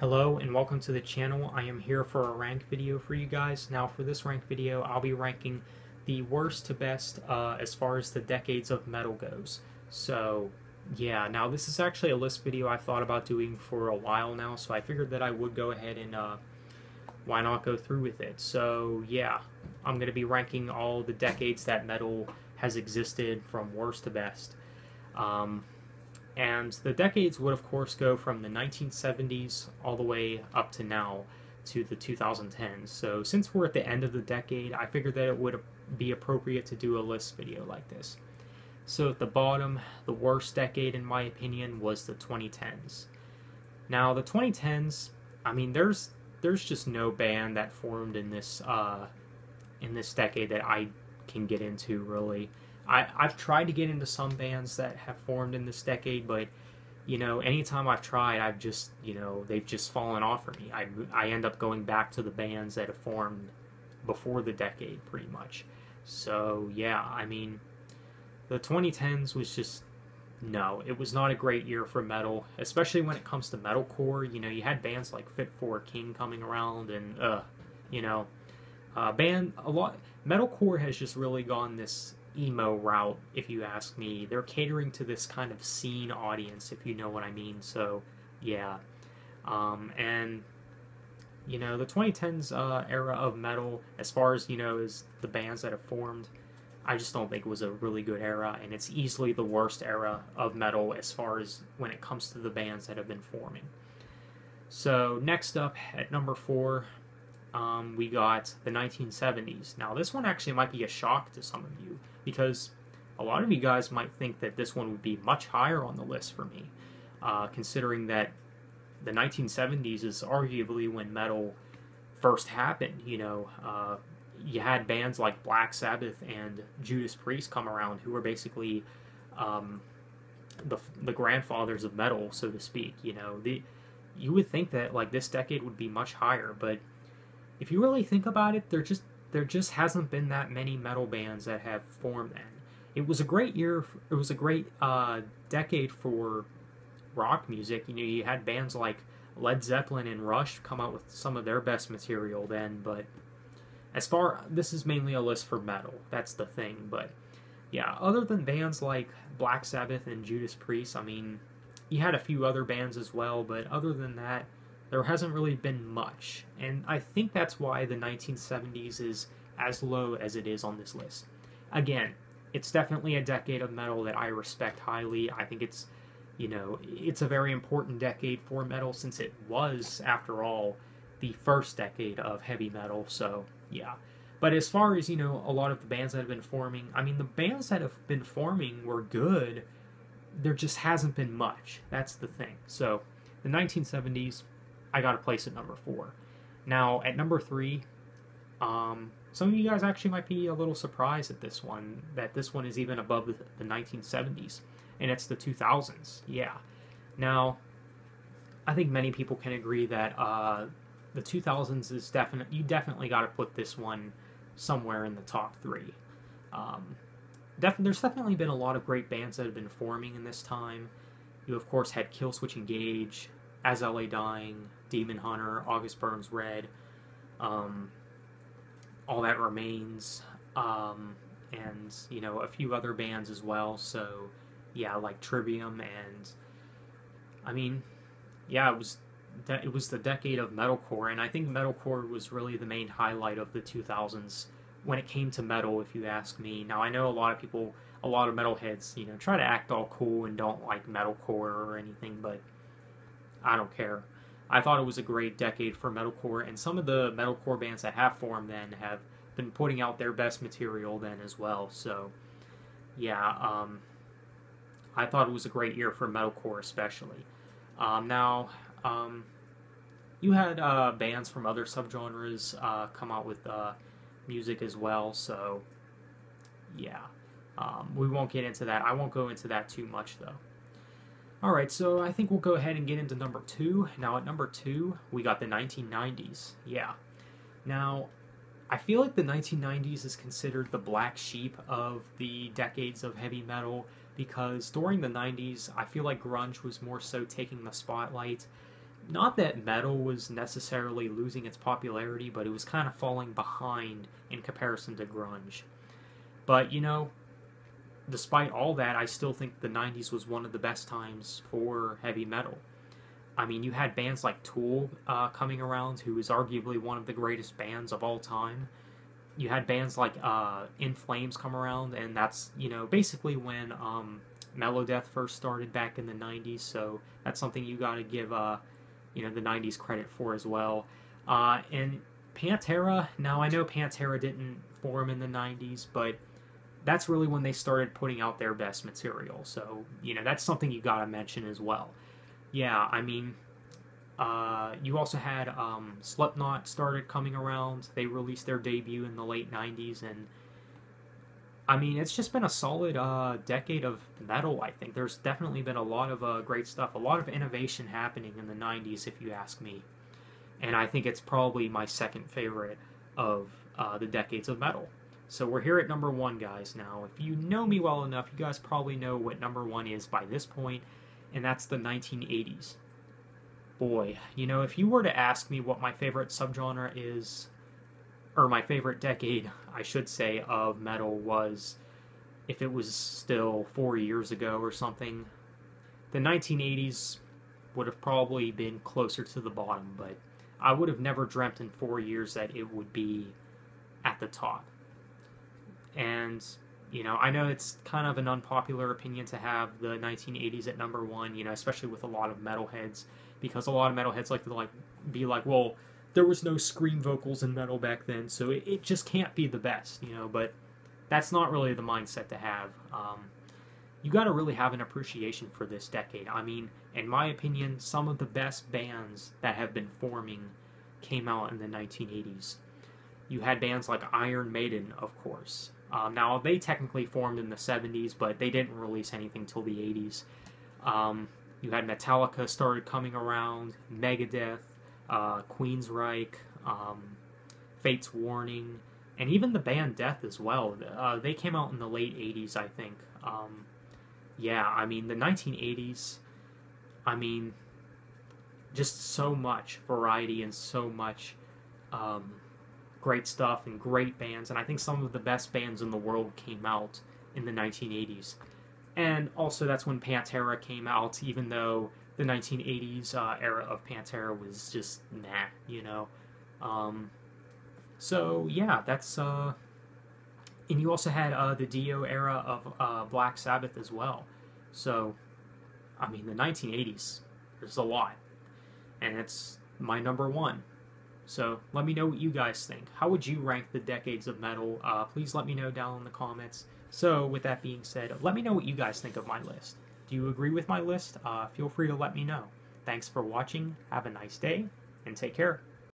Hello and welcome to the channel. I am here for a rank video for you guys. Now for this rank video, I'll be ranking the worst to best as far as the decades of metal goes. So yeah, now this is actually a list video I've thought about doing for a while now, so I figured that I would go ahead and why not go through with it. So yeah, I'm going to be ranking all the decades that metal has existed from worst to best. And the decades would, of course, go from the 1970s all the way up to now to the 2010s. So since we're at the end of the decade, I figured that it would be appropriate to do a list video like this. So at the bottom, the worst decade, in my opinion, was the 2010s. Now, the 2010s, I mean, there's just no band that formed in this decade that I can get into, really. I've tried to get into some bands that have formed in this decade, but anytime I've tried, I've just they've just fallen off for me. I end up going back to the bands that have formed before the decade, pretty much. So yeah, I mean, the 2010s was just no, it was not a great year for metal, especially when it comes to metalcore. You had bands like Fit for a King coming around, and metalcore has just really gone this emo route, if you ask me. They're catering to this kind of scene audience, if you know what I mean. So yeah, and the 2010s era of metal, as far as is the bands that have formed, I just don't think it was a really good era, and it's easily the worst era of metal as far as when it comes to the bands that have been forming. So next up at number 4, we got the 1970s. Now, this one actually might be a shock to some of you, because a lot of you guys might think that this one would be much higher on the list for me, considering that the 1970s is arguably when metal first happened. You had bands like Black Sabbath and Judas Priest come around, who were basically the grandfathers of metal, so to speak. You would think that like this decade would be much higher, but if you really think about it, there just hasn't been that many metal bands that have formed then. It was a great year. It was a great decade for rock music. You had bands like Led Zeppelin and Rush come out with some of their best material then. But this is mainly a list for metal. That's the thing. But yeah, other than bands like Black Sabbath and Judas Priest, I mean, you had a few other bands as well. But other than that, there hasn't really been much, and I think that's why the 1970s is as low as it is on this list. Again, it's definitely a decade of metal that I respect highly. I think it's a very important decade for metal, since it was, after all, the first decade of heavy metal, so yeah. But as far as, a lot of the bands that have been forming, I mean, the bands that have been forming were good, there just hasn't been much. That's the thing. So, the 1970s, I got to place at number 4. Now, at number 3, some of you guys actually might be a little surprised at this one, that this one is even above the 1970s, and it's the 2000s. Yeah. Now, I think many people can agree that the 2000s is you definitely got to put this one somewhere in the top 3. There's definitely been a lot of great bands that have been forming in this time. You, of course, had Killswitch Engage, As LA Dying, Demon Hunter, August Burns Red, All That Remains, and a few other bands as well. So yeah, like Trivium, and I mean, yeah, it was the decade of metalcore, and I think metalcore was really the main highlight of the 2000s when it came to metal, if you ask me. Now, I know a lot of metalheads, try to act all cool and don't like metalcore or anything, but I don't care. I thought it was a great decade for metalcore, and some of the metalcore bands that have formed then have been putting out their best material then as well. So, yeah, I thought it was a great year for metalcore, especially. Now, you had bands from other subgenres come out with music as well. So, yeah, we won't get into that. I won't go into that too much, though. Alright, so I think we'll go ahead and get into number 2. Now, at number 2, we got the 1990s. Yeah. Now, I feel like the 1990s is considered the black sheep of the decades of heavy metal, because during the 90s, I feel like grunge was more so taking the spotlight, not that metal was necessarily losing its popularity, but it was kind of falling behind in comparison to grunge. But, despite all that, I still think the 90s was one of the best times for heavy metal. I mean, you had bands like Tool coming around, who is arguably one of the greatest bands of all time. You had bands like In Flames come around, and that's, basically when Melodeath first started back in the 90s, so that's something you got to give, the 90s credit for as well. And Pantera, now I know Pantera didn't form in the 90s, but that's really when they started putting out their best material, so, that's something you got to mention as well. Yeah, I mean, you also had Slipknot started coming around. They released their debut in the late 90s, and I mean, it's just been a solid decade of metal, I think. There's definitely been a lot of great stuff, a lot of innovation happening in the 90s, if you ask me. And I think it's probably my second favorite of the decades of metal. So we're here at number one, guys, now. If you know me well enough, you guys probably know what number one is by this point, and that's the 1980s. Boy, if you were to ask me what my favorite subgenre is, or my favorite decade, I should say, of metal was, if it was still 4 years ago or something, the 1980s would have probably been closer to the bottom, but I would have never dreamt in 4 years that it would be at the top. And, I know it's kind of an unpopular opinion to have the 1980s at number one, especially with a lot of metalheads, because a lot of metalheads like to be like, well, there was no scream vocals in metal back then, so it just can't be the best, but that's not really the mindset to have. You got to really have an appreciation for this decade. I mean, in my opinion, some of the best bands that have been forming came out in the 1980s. You had bands like Iron Maiden, of course. Now, they technically formed in the 70s, but they didn't release anything till the 80s. You had Metallica started coming around, Megadeth, Queensryche, Fate's Warning, and even the band Death as well. They came out in the late 80s, I think. Yeah, I mean, the 1980s, I mean, just so much variety and so much great stuff and great bands, and I think some of the best bands in the world came out in the 1980s. And also that's when Pantera came out, even though the 1980s era of Pantera was just nah, so yeah, that's and you also had the Dio era of Black Sabbath as well. So I mean, the 1980s, there's a lot, and it's my number one. So let me know what you guys think. How would you rank the decades of metal? Please let me know down in the comments. So with that being said, let me know what you guys think of my list. Do you agree with my list? Feel free to let me know. Thanks for watching. Have a nice day, and take care.